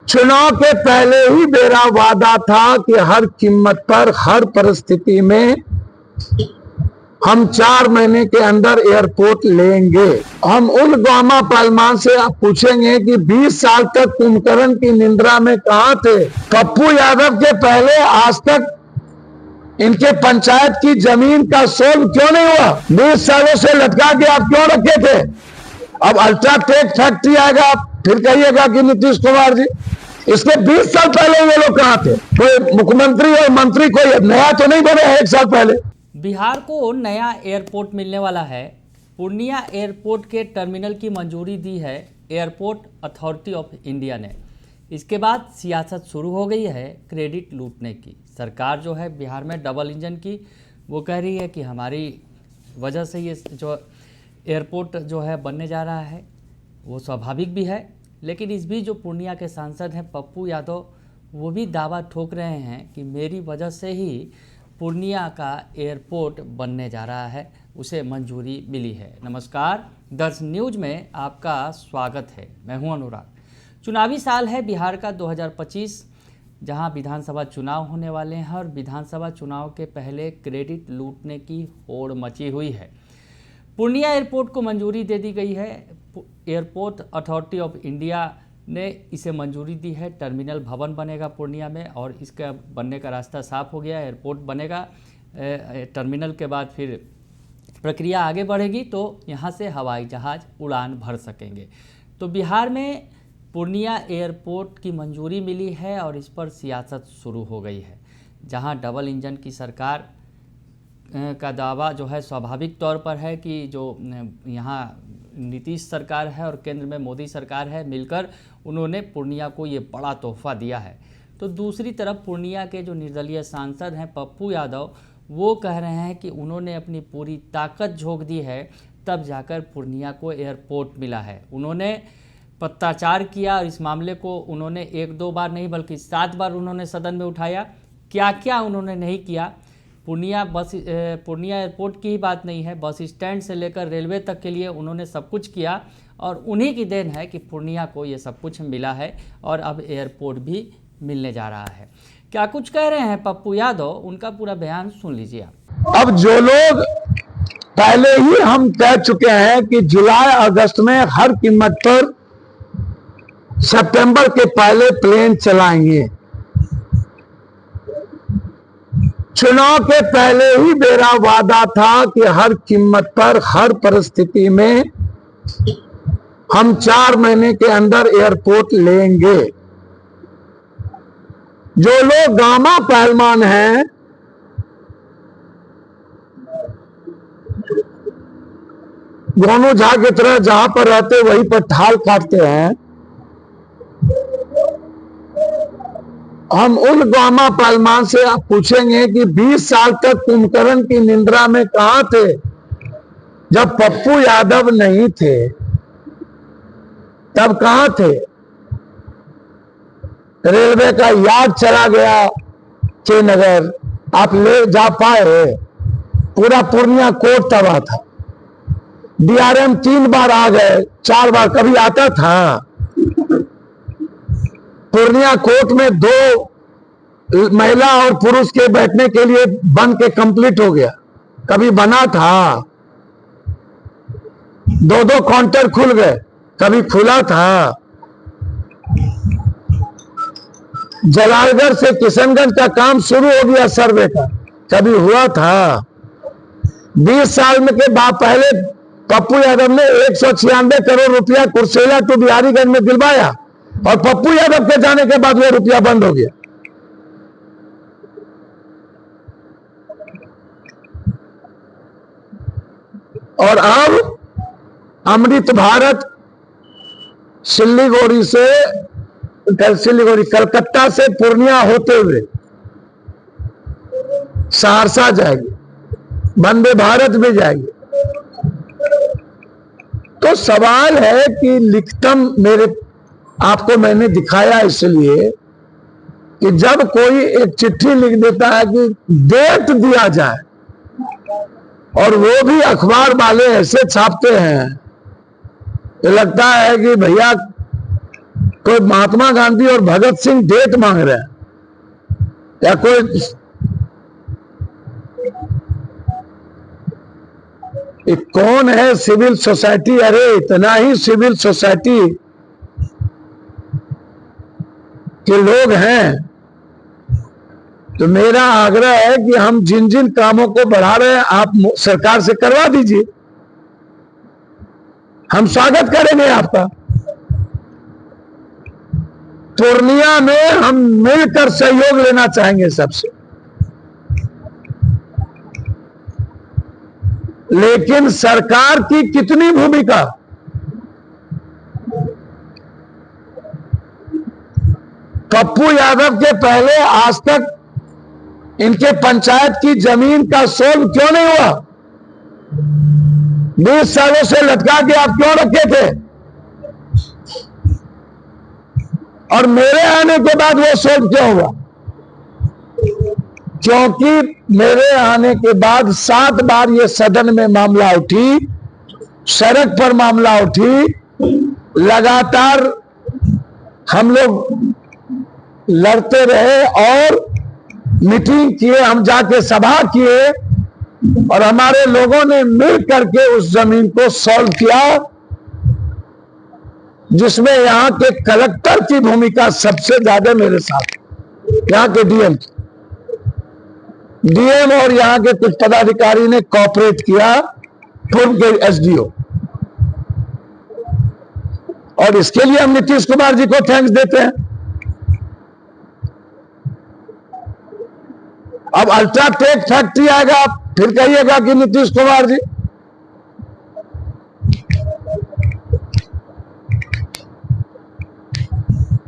चुनाव के पहले ही मेरा वादा था कि हर कीमत पर हर परिस्थिति में हम 4 महीने के अंदर एयरपोर्ट लेंगे। हम उन गामा पहलवान से आप पूछेंगे कि 20 साल तक कुंभकर्ण की निंद्रा में कहां थे। पप्पू यादव के पहले आज तक इनके पंचायत की जमीन का सोल्व क्यों नहीं हुआ? 20 सालों से लटका के आप क्यों रखे थे? अब अल्ट्राटेक फैक्ट्री आएगा, फिर कहिएगा कि नीतीश कुमार जी, इसके 20 साल पहले ये लोग कहां थे? कोई मुख्यमंत्री और मंत्री कोई नया तो नहीं बने 1 साल पहले। बिहार को नया एयरपोर्ट मिलने वाला है। पूर्णिया एयरपोर्ट के टर्मिनल की मंजूरी दी है एयरपोर्ट अथॉरिटी ऑफ इंडिया ने। इसके बाद सियासत शुरू हो गई है क्रेडिट लूटने की। सरकार जो है बिहार में डबल इंजन की, वो कह रही है कि हमारी वजह से ये जो एयरपोर्ट जो है बनने जा रहा है वो स्वाभाविक भी है। लेकिन इस बीच जो पूर्णिया के सांसद हैं पप्पू यादव, वो भी दावा ठोक रहे हैं कि मेरी वजह से ही पूर्णिया का एयरपोर्ट बनने जा रहा है, उसे मंजूरी मिली है। नमस्कार, दर्श न्यूज में आपका स्वागत है। मैं हूं अनुराग। चुनावी साल है बिहार का 2025, जहां विधानसभा चुनाव होने वाले हैं और विधानसभा चुनाव के पहले क्रेडिट लूटने की होड़ मची हुई है। पूर्णिया एयरपोर्ट को मंजूरी दे दी गई है। एयरपोर्ट अथॉरिटी ऑफ इंडिया ने इसे मंजूरी दी है। टर्मिनल भवन बनेगा पूर्णिया में और इसका बनने का रास्ता साफ हो गया। एयरपोर्ट बनेगा, टर्मिनल के बाद फिर प्रक्रिया आगे बढ़ेगी तो यहाँ से हवाई जहाज़ उड़ान भर सकेंगे। तो बिहार में पूर्णिया एयरपोर्ट की मंजूरी मिली है और इस पर सियासत शुरू हो गई है। जहाँ डबल इंजन की सरकार का दावा जो है स्वाभाविक तौर पर है कि जो यहाँ नीतीश सरकार है और केंद्र में मोदी सरकार है, मिलकर उन्होंने पूर्णिया को ये बड़ा तोहफा दिया है। तो दूसरी तरफ पूर्णिया के जो निर्दलीय सांसद हैं पप्पू यादव, वो कह रहे हैं कि उन्होंने अपनी पूरी ताकत झोंक दी है, तब जाकर पूर्णिया को एयरपोर्ट मिला है। उन्होंने पत्राचार किया और इस मामले को उन्होंने 1-2 बार नहीं बल्कि 7 बार उन्होंने सदन में उठाया। क्या क्या उन्होंने नहीं किया। पूर्णिया एयरपोर्ट की ही बात नहीं है, बस स्टैंड से लेकर रेलवे तक के लिए उन्होंने सब कुछ किया और उन्हीं की देन है कि पूर्णिया को ये सब कुछ मिला है और अब एयरपोर्ट भी मिलने जा रहा है। क्या कुछ कह रहे हैं पप्पू यादव, उनका पूरा बयान सुन लीजिए आप। अब जो लोग पहले ही हम कह चुके हैं कि जुलाई अगस्त में हर कीमत पर सितंबर के पहले प्लेन चलाएंगे। चुनाव के पहले ही मेरा वादा था कि हर कीमत पर हर परिस्थिति में हम 4 महीने के अंदर एयरपोर्ट लेंगे। जो लोग गामा पहलवान हैं, गोनू झा की तरह जहां पर रहते वहीं पर ठाल काटते हैं, हम उन गामा पहलवान से आप पूछेंगे कि 20 साल तक कुंभकर्ण की निंद्रा में कहां थे जब पप्पू यादव नहीं थे? तब कहां थे? रेलवे का यार्ड चला गया श्रीनगर, आप ले जा पाए? पूरा पूर्णिया कोर्ट तबाह था। डीआरएम 3 बार आ गए, 4 बार कभी आता था? पूर्णिया कोर्ट में 2 महिला और पुरुष के बैठने के लिए बन के कंप्लीट हो गया, कभी बना था? 2-2 काउंटर खुल गए, कभी खुला था? जलालगढ़ से किशनगंज का काम शुरू हो गया सर्वे का, कभी हुआ था? 20 साल में के बाद पहले पप्पू यादव ने 196 करोड़ रुपया कुर्सेला टू बिहारीगंज में दिलवाया और पप्पू यादव के जाने के बाद वह रुपया बंद हो गया। और अब अमृत भारत कलकत्ता से पूर्णिया होते हुए सहरसा जाएगी, वंदे भारत में जाएगी। तो सवाल है कि लिखतम आपको मैंने दिखाया इसलिए कि जब कोई एक चिट्ठी लिख देता है कि डेट दिया जाए और वो भी अखबार वाले ऐसे छापते हैं, ये लगता है कि भैया कोई महात्मा गांधी और भगत सिंह डेट मांग रहे हैं, या कोई कौन है सिविल सोसाइटी? अरे इतना ही सिविल सोसाइटी के लोग हैं, तो मेरा आग्रह है कि हम जिन जिन कामों को बढ़ा रहे हैं आप सरकार से करवा दीजिए, हम स्वागत करेंगे आपका। पूर्णिया में हम मिलकर सहयोग लेना चाहेंगे सबसे, लेकिन सरकार की कितनी भूमिका? पप्पू यादव के पहले आज तक इनके पंचायत की जमीन का सोल्व क्यों नहीं हुआ? 20 सालों से लटका के आप क्यों रखे थे? और मेरे आने के बाद वो सोल्व क्यों हुआ? क्योंकि मेरे आने के बाद 7 बार ये सदन में मामला उठी, सड़क पर मामला उठी, लगातार हम लोग लड़ते रहे और मीटिंग किए, हम जाके सभा किए और हमारे लोगों ने मिल करके उस जमीन को सॉल्व किया, जिसमें यहाँ के कलेक्टर की भूमिका सबसे ज्यादा मेरे साथ, यहाँ के डीएम और यहाँ के कुछ पदाधिकारी ने कोऑपरेट किया, पूर्व के एसडीओ, और इसके लिए हम नीतीश कुमार जी को थैंक्स देते हैं। अब अल्ट्राटेक फैक्ट्री आएगा, आप फिर कहिएगा कि नीतीश कुमार जी।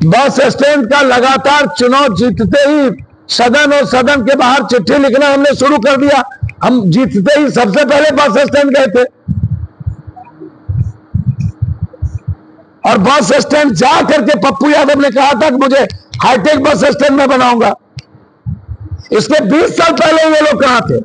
बस स्टैंड का लगातार चुनाव जीतते ही सदन और सदन के बाहर चिट्ठी लिखना हमने शुरू कर दिया। हम जीतते ही सबसे पहले बस स्टैंड गए थे, और बस स्टैंड जा करके पप्पू यादव ने कहा था कि मुझे हाईटेक बस स्टैंड में बनाऊंगा। इसके 20 साल पहले ये लोग कहां थे?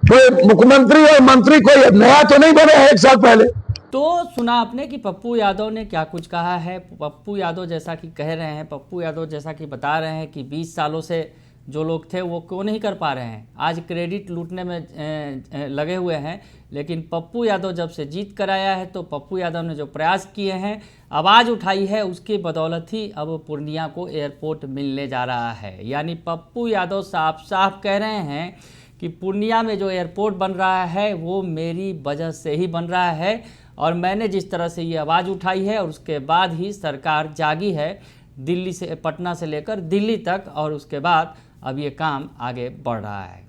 कोई मुख्यमंत्री और मंत्री कोई नया तो नहीं बने 1 साल पहले। तो सुना आपने कि पप्पू यादव ने क्या कुछ कहा है। पप्पू यादव जैसा कि कह रहे हैं, पप्पू यादव जैसा कि बता रहे हैं कि 20 सालों से जो लोग थे वो क्यों नहीं कर पा रहे हैं, आज क्रेडिट लूटने में लगे हुए हैं। लेकिन पप्पू यादव जब से जीत कर आया है तो पप्पू यादव ने जो प्रयास किए हैं, आवाज़ उठाई है, उसकी बदौलत ही अब पूर्णिया को एयरपोर्ट मिलने जा रहा है। यानी पप्पू यादव साफ साफ कह रहे हैं कि पूर्णिया में जो एयरपोर्ट बन रहा है वो मेरी वजह से ही बन रहा है, और मैंने जिस तरह से ये आवाज़ उठाई है और उसके बाद ही सरकार जागी है, दिल्ली से, पटना से लेकर दिल्ली तक, और उसके बाद अब ये काम आगे बढ़ रहा है।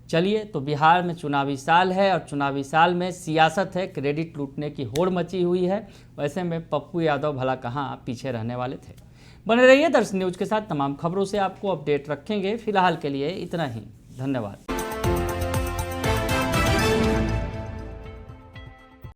चलिए, तो बिहार में चुनावी साल है और चुनावी साल में सियासत है, क्रेडिट लूटने की होड़ मची हुई है। वैसे में पप्पू यादव भला कहाँ पीछे रहने वाले थे। बने रहिए दर्शन न्यूज के साथ, तमाम खबरों से आपको अपडेट रखेंगे। फिलहाल के लिए इतना ही, धन्यवाद।